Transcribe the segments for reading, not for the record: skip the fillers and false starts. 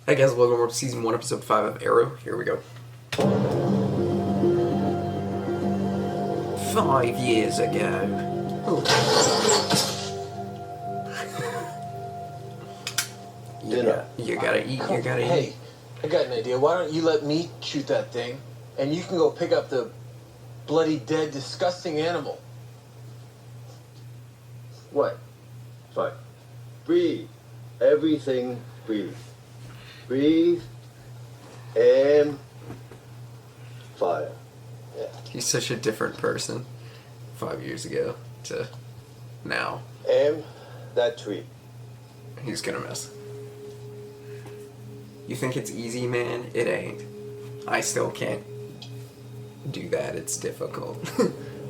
Hey guys, welcome to Season 1, Episode 5 of Arrow. Here we go. 5 years ago. Dinner. You gotta eat, you gotta Hey, eat. I got an idea. Why don't you let me shoot that thing, and you can go pick up the bloody dead, disgusting animal. What? Fine. Breathe. Everything breathe. Breathe. And fire. Yeah. He's such a different person 5 years ago to now. And that tree. He's gonna miss. You think it's easy, man? It ain't. I still can't do that. It's difficult.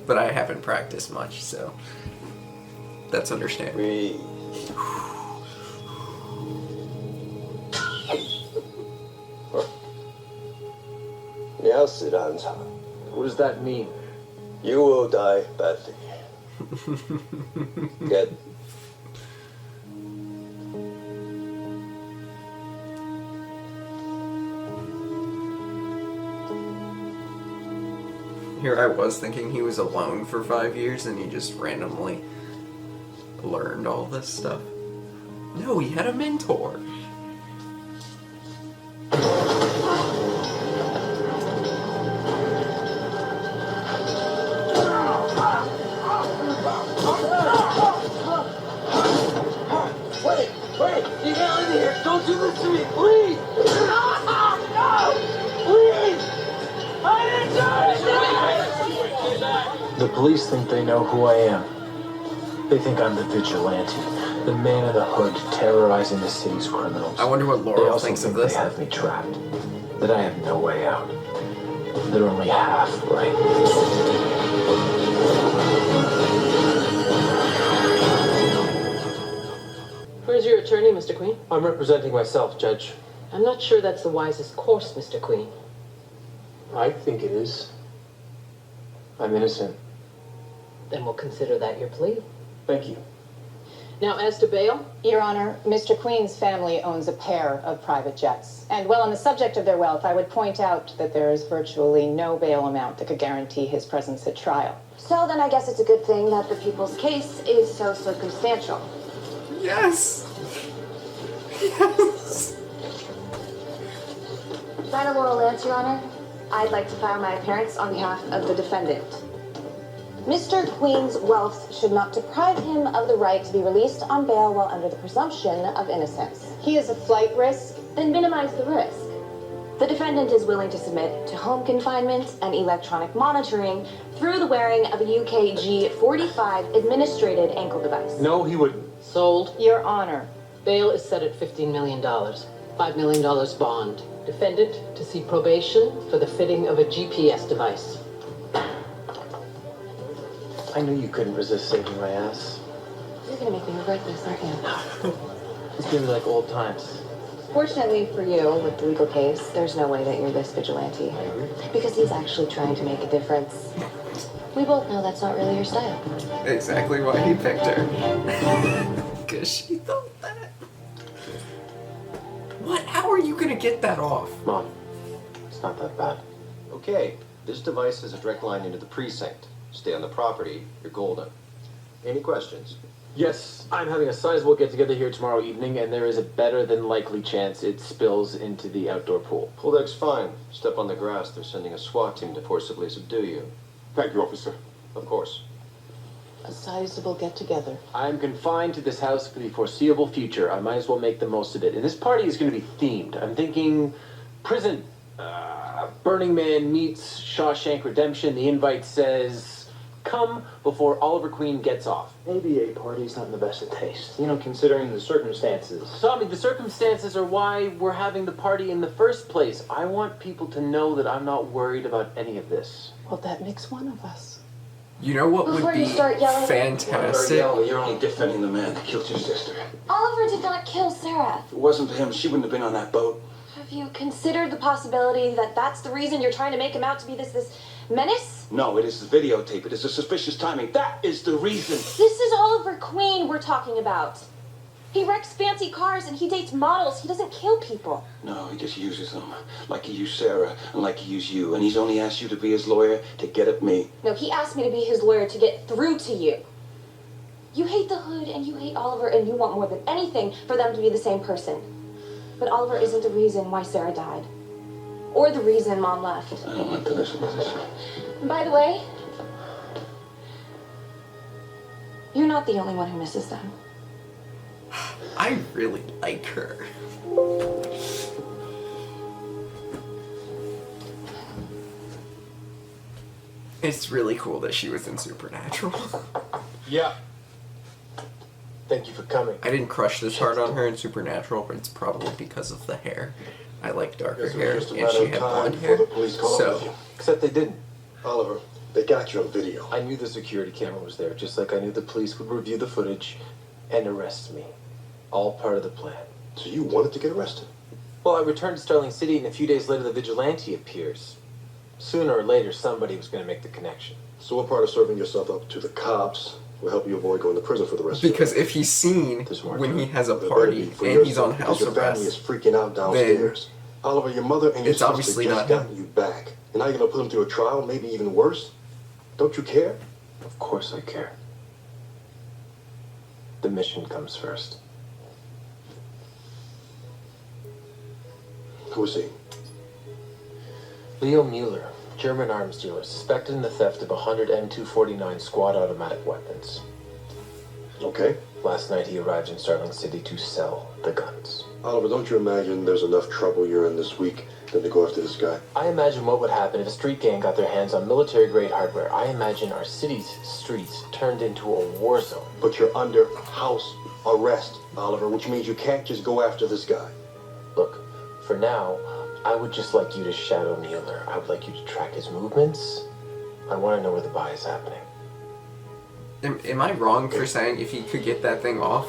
But I haven't practiced much, so that's understandable. Breathe. Now sit down, Tom. What does that mean? You will die badly. Good. Here I was thinking he was alone for 5 years and he just randomly learned all this stuff. No, he had a mentor. Wait! You get out of here! Don't do this to me, please! No! Please! I didn't do it! The police think they know who I am. They think I'm the Vigilante, the man in the hood terrorizing the city's criminals. I wonder what They Laurel also thinks think of this. they have me trapped, that I have no way out. They're only half right. Where's your attorney, Mr. Queen? I'm representing myself, Judge. I'm not sure that's the wisest course, Mr. Queen. I think it is. I'm innocent. Then we'll consider that your plea. Thank you. Now, as to bail, Your Honor, Mr. Queen's family owns a pair of private jets. And well, on the subject of their wealth, I would point out that there is virtually no bail amount that could guarantee his presence at trial. So then I guess it's a good thing that the people's case is so circumstantial. Yes! Yes! Rhino Laurel Lance, Your Honor. I'd like to file my appearance on behalf of the defendant. Mr. Queen's wealth should not deprive him of the right to be released on bail while under the presumption of innocence. He is a flight risk. Then minimize the risk. The defendant is willing to submit to home confinement and electronic monitoring through the wearing of a UKG 45 administrated ankle device. No, he wouldn't. sold. Your Honor, Bail is set at $15 million. $5 million bond. Defendant to see probation for the fitting of a GPS device. I knew you couldn't resist saving my ass. You're gonna make me regret this, aren't you? It's gonna be like old times. Fortunately for you, with the legal case, there's no way that you're this vigilante. Because he's actually trying to make a difference. We both know that's not really your style. Exactly why he picked her. Because she thought that. What? How are you gonna get that off? Mom, it's not that bad. Okay. This device has a direct line into the precinct. Stay on the property. You're golden. Any questions? Yes, I'm having a sizable get-together here tomorrow evening, and there is a better than likely chance it spills into the outdoor pool. Pool deck's fine. Step on the grass. They're sending a SWAT team to forcibly subdue you. Thank you, officer. Of course. A sizable get-together. I'm confined to this house for the foreseeable future. I might as well make the most of it. And this party is going to be themed. I'm thinking prison. Burning Man meets Shawshank Redemption. The invite says, come before Oliver Queen gets off. Maybe a party's not in the best of taste, considering the circumstances. Tommy, the circumstances are why we're having the party in the first place. I want people to know that I'm not worried about any of this. Well, that makes one of us. You know what would Before you be start yelling- fantastic? You're only defending the man that killed your sister. Oliver did not kill Sarah. If it wasn't for him, she wouldn't have been on that boat. Have you considered the possibility that that's the reason you're trying to make him out to be this menace? No, it is the videotape. It is a suspicious timing. That is the reason. This is Oliver Queen we're talking about. He wrecks fancy cars and he dates models. He doesn't kill people. No, he just uses them. Like he used Sarah and like he used you. And he's only asked you to be his lawyer to get at me. No, he asked me to be his lawyer to get through to you. You hate the hood and you hate Oliver and you want more than anything for them to be the same person. But Oliver isn't the reason why Sarah died. Or the reason Mom left. I don't want to listen to this. By the way, you're not the only one who misses them. I really like her. It's really cool that she was in Supernatural. Yeah. Thank you for coming. I didn't crush this hard on her in Supernatural, but it's probably because of the hair. I like darker Guess it was hair, just a and matter she of had time blonde before hair. the police caught up with you. Except they didn't. Oliver, they got you on video. I knew the security camera was there, just like I knew the police would review the footage and arrest me. All part of the plan. So you wanted to get arrested? Well, I returned to Starling City, and a few days later the Vigilante appears. Sooner or later, somebody was going to make the connection. So what part of serving yourself up to the cops will help you avoid going to prison for the rest of your life? Because if he's seen There's more when to he it. has a It better be party for and your he's on sake, because house your family is arrest, freaking out downstairs. Oliver, your mother and your it's sister obviously just not got him. you back. And now you're going to put them through a trial, maybe even worse? Don't you care? Of course I care. The mission comes first. Who is he? Leo Mueller, German arms dealer, suspected in the theft of 100 M249 squad automatic weapons. Okay. Last night he arrived in Starling City to sell the guns. Oliver, don't you imagine there's enough trouble you're in this week than to go after this guy? I imagine what would happen if a street gang got their hands on military-grade hardware. I imagine our city's streets turned into a war zone. But you're under house arrest, Oliver, which means you can't just go after this guy. Look, for now, I would just like you to shadow Mueller. I would like you to track his movements. I want to know where the buy is happening. Am I wrong for saying if he could get that thing off,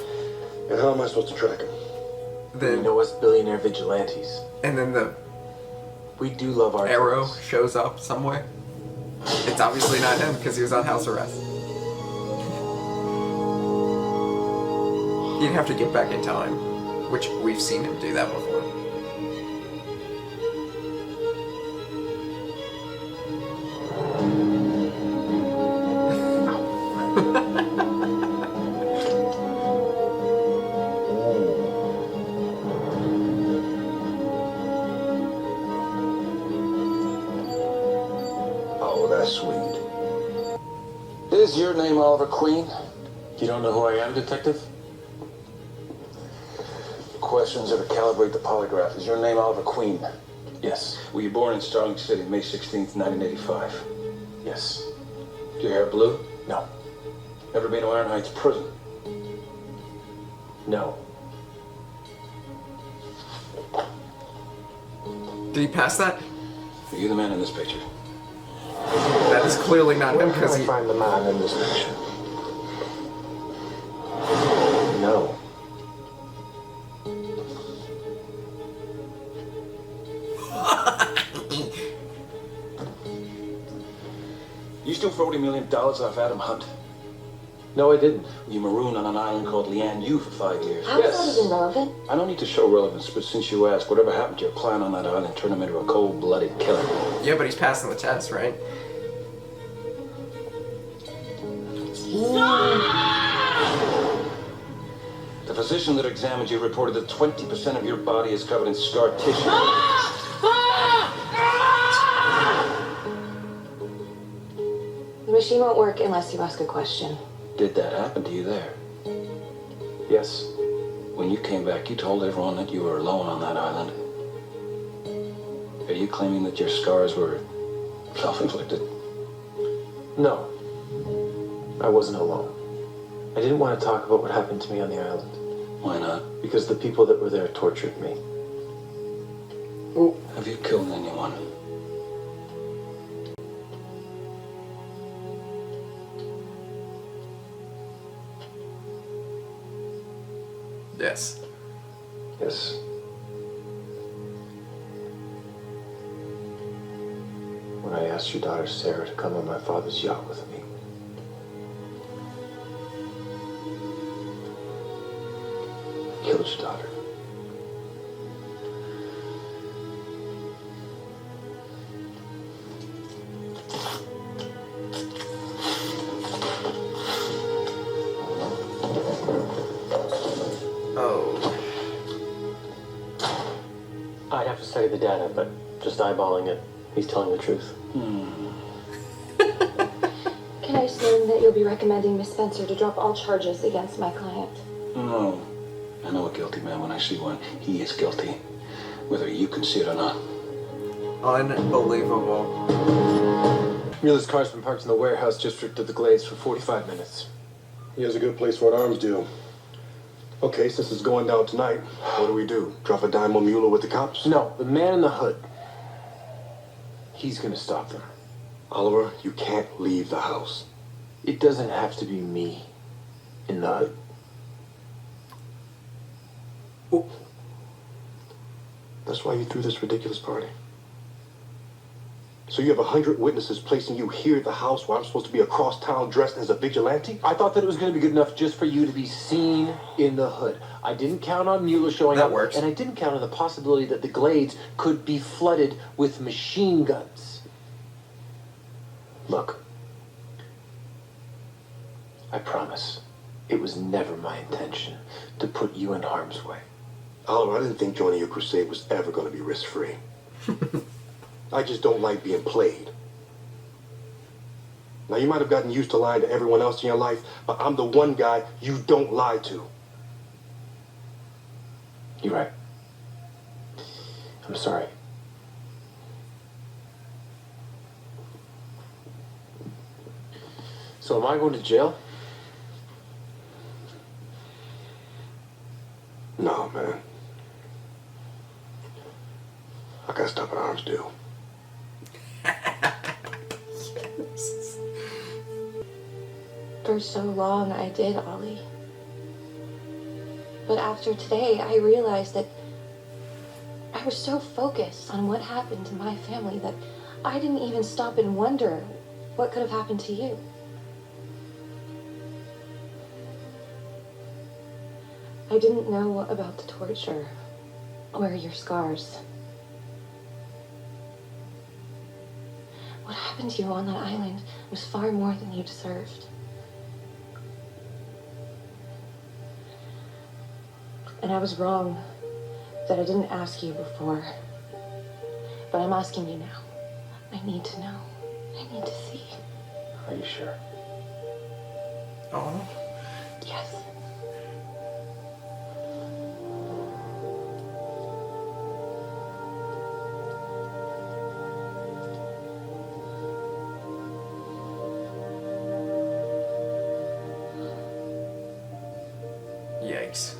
And how am I supposed to track him? then You know us billionaire vigilantes. and then the We do love our arrow toys. shows up somewhere? It's obviously not him because he was on house arrest. He'd have to get back in time, which we've seen him do that before. Oh, that's sweet. Is your name Oliver Queen? You don't know who I am, detective? Questions are to calibrate the polygraph. Is your name Oliver Queen? Yes. Were you born in Starling City, May 16th, 1985? Yes. Your hair blue? No. Ever been to Iron Heights prison? No. Did he pass that? Are you the man in this picture? That is clearly not him Where can because I he. find the man in this picture? No. You stole $40 million off Adam Hunt. No, I didn't. You marooned on an island called Lian Yu for 5 years. How is that even relevant? I don't need to show relevance, but since you asked, whatever happened to your plan on that island turned him into a cold-blooded killer. Yeah, but he's passing the test, right? The physician that examined you reported that 20% of your body is covered in scar tissue. The machine won't work unless you ask a question. Did that happen to you there? Yes. When you came back, you told everyone that you were alone on that island. Are you claiming that your scars were self-inflicted? No. I wasn't alone. I didn't want to talk about what happened to me on the island. Why not? Because the people that were there tortured me. Have you killed anyone? Yes. Yes. When I asked your daughter Sarah to come on my father's yacht with me. killed your daughter. Oh. I'd have to study the data, but just eyeballing it, he's telling the truth. Can I assume that you'll be recommending Miss Spencer to drop all charges against my client? No. I know a guilty man when I see one. He is guilty, whether you can see it or not. Unbelievable. Mueller's car's been parked in the warehouse district of the Glades for 45 minutes. He has a good place for an arms deal. Okay, since it's going down tonight, what do? Drop a dime on Mueller with the cops? No, the man in the hood. He's gonna stop them. Oliver, you can't leave the house. It doesn't have to be me in the hood. Oh. That's why you threw this ridiculous party. So you have 100 witnesses placing you here at the house while I'm supposed to be across town dressed as a vigilante? I thought that it was going to be good enough just for you to be seen in the hood. I didn't count on Mueller showing That up. works. And I didn't count on the possibility that the Glades could be flooded with machine guns. Look, I promise, it was never my intention to put you in harm's way. Oliver, I didn't think joining your crusade was ever going to be risk-free. I just don't like being played. Now, you might have gotten used to lying to everyone else in your life, but I'm the one guy you don't lie to. You're right. I'm sorry. So am I going to jail? No, man. I gotta stop an arms deal. For so long, I did, Ollie. But after today, I realized that I was so focused on what happened to my family that I didn't even stop and wonder what could have happened to you. I didn't know about the torture or your scars. What happened to you on that island was far more than you deserved. And I was wrong that I didn't ask you before. But I'm asking you now. I need to know. I need to see. Are you sure? Oh. Yes. Yikes.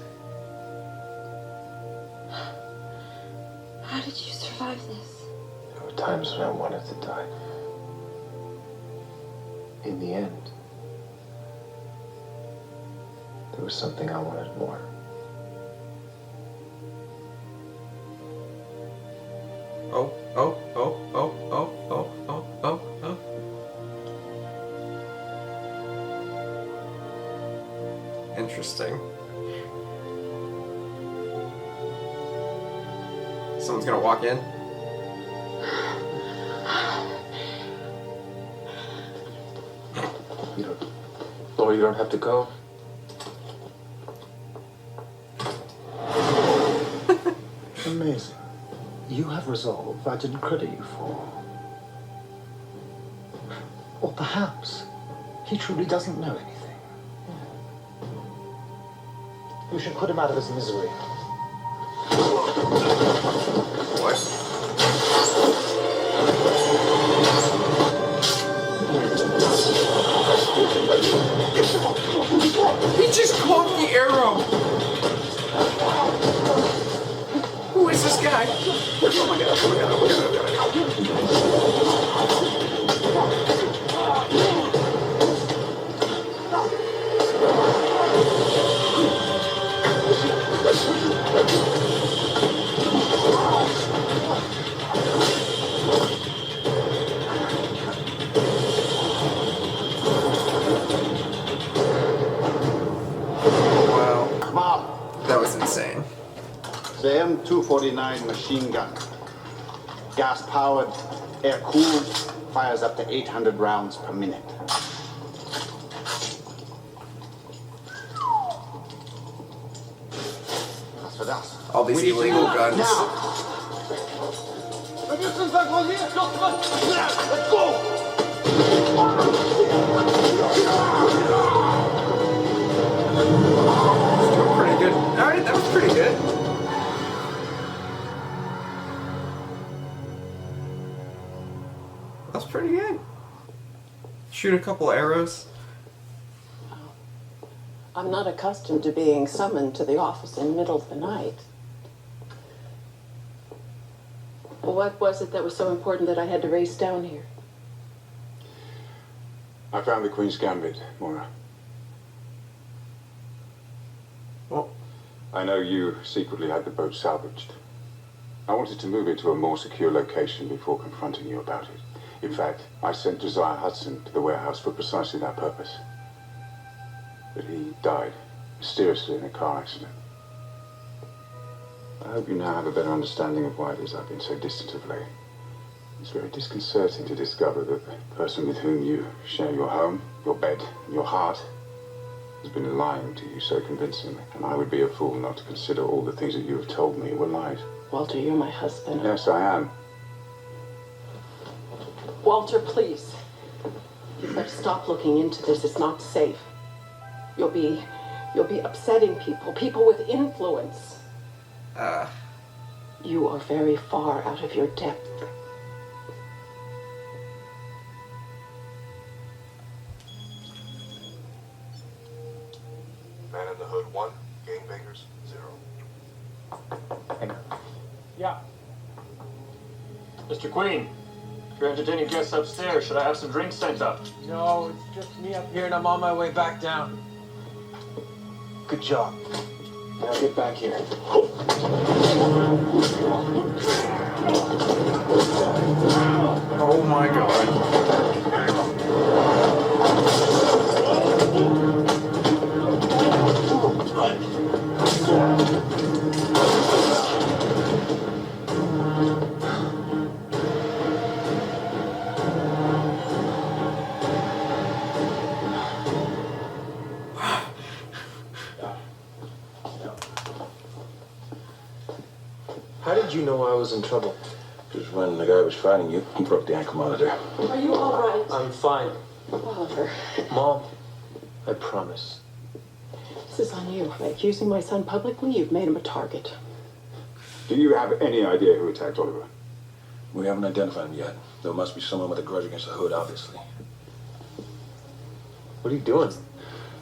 How did you survive this? There were times when I wanted to die. In the end, there was something I wanted more. Oh, oh, oh, oh, oh, oh, oh, oh, oh. Interesting. Someone's gonna walk in. You don't have to go. Amazing. You have resolve I didn't credit you for. Or perhaps he truly doesn't know anything. You should put him out of his misery. What? He just caught the arrow! Who is this guy? Oh my god, oh my god, oh my god, oh Wow. That was insane. the M249 machine gun. Gas-powered, air-cooled, fires up to 800 rounds per minute. That's for that. All these illegal guns. Let's go! Still pretty good. Alright, that was pretty good. That's pretty good. Shoot a couple arrows. I'm not accustomed to being summoned to the office in the middle of the night. What was it that was so important that I had to race down here? I found the Queen's Gambit, Moira. Well, I know you secretly had the boat salvaged. I wanted to move it to a more secure location before confronting you about it. In fact, I sent Josiah Hudson to the warehouse for precisely that purpose. But he died mysteriously in a car accident. I hope you now have a better understanding of why it is I've been so distant of late. It's very disconcerting to discover that the person with whom you share your home, your bed, and your heart has been lying to you so convincingly. And I would be a fool not to consider all the things that you have told me were lies. Walter, you're my husband. Yes, I am. Walter, please. You've got to stop looking into this. It's not safe. You'll be upsetting people with influence. You are very far out of your depth. Man in the Hood 1, gangbangers 0. Yeah. Mr. Queen, if you're entertaining guests upstairs, should I have some drinks sent up? No, it's just me up here and I'm on my way back down. Good job. Now get back here. oh my god. How did you know I was in trouble? Because when the guy was fighting you, he broke the ankle monitor. Are you all right? I'm fine. Oliver, Mom, I promise. this is on you. By accusing my son publicly, you've made him a target. Do you have any idea who attacked Oliver? We haven't identified him yet. There must be someone with a grudge against the Hood, obviously. What are you doing?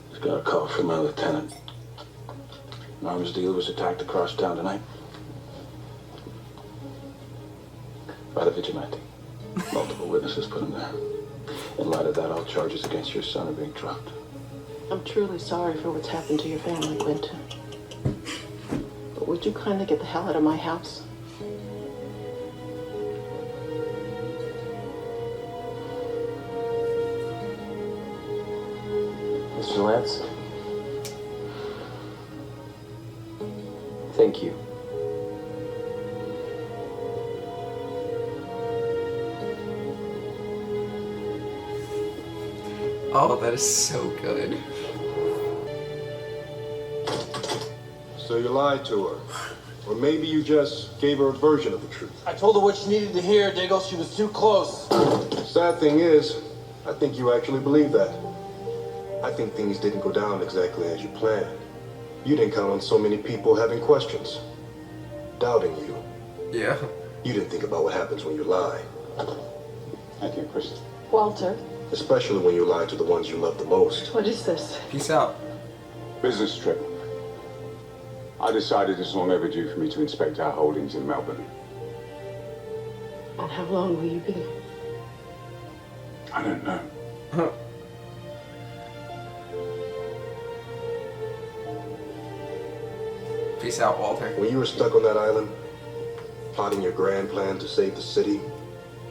Just got a call from my lieutenant. An arms dealer was attacked across town tonight. By the Vigilante. Multiple witnesses put him there. In light of that, all charges against your son are being dropped. I'm truly sorry for what's happened to your family, Quentin. But would you kindly get the hell out of my house? Mr. Lance? Thank you. Oh, that is so good. So you lied to her. Or maybe you just gave her a version of the truth. I told her what she needed to hear, Diggle. She was too close. Sad thing is, I think you actually believe that. I think things didn't go down exactly as you planned. You didn't count on so many people having questions, doubting you. Yeah. You didn't think about what happens when you lie. Thank you, Chris. Walter, Especially when you lie to the ones you love the most. what is this? Peace out. Business trip. I decided it's long overdue for me to inspect our holdings in Melbourne. And how long will you be? I don't know. Peace out, Walter. When you were stuck on that island, plotting your grand plan to save the city,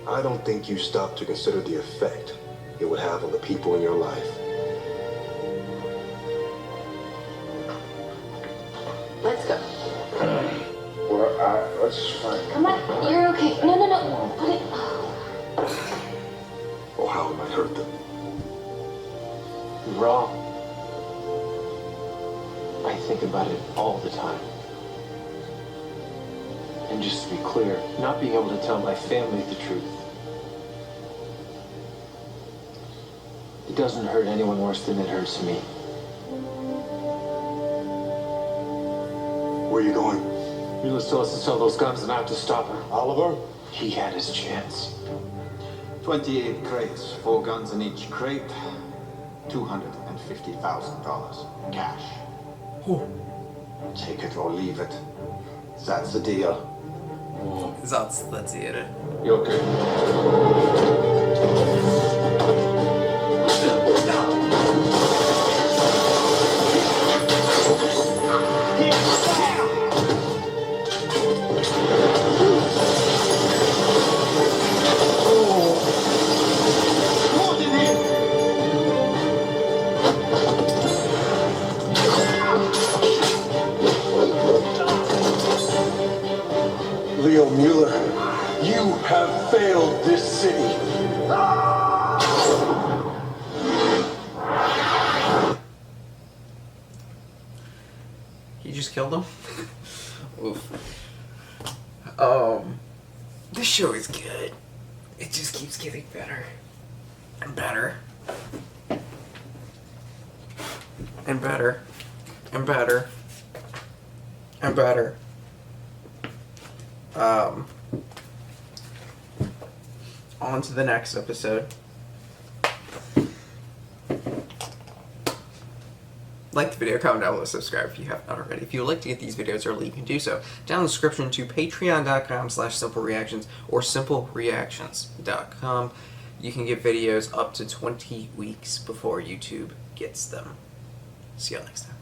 I don't think you stopped to consider the effect it would have on the people in your life. Let's go. Let's try. Come on, you're okay. No. Put it. Or how it might hurt them. You're wrong. I think about it all the time. And just to be clear, not being able to tell my family the truth, it doesn't hurt anyone worse than it hurts me. Where are you going? Mila still has to sell those guns and I have to stop her. Oliver? He had his chance. 28 crates, 4 guns in each crate, $250,000 cash. Take it or leave it. That's the deal. That's it. You okay? Leo Mueller, you have failed this city. He just killed him? Oof. This show is good. It just keeps getting better. And better. And better. And better. And better. On to the next episode. Like the video, comment down below, subscribe if you haven't already. If you would like to get these videos early, you can do so down in the description to patreon.com/simplereactions or simplereactions.com. You can get videos up to 20 weeks before YouTube gets them. See you all next time.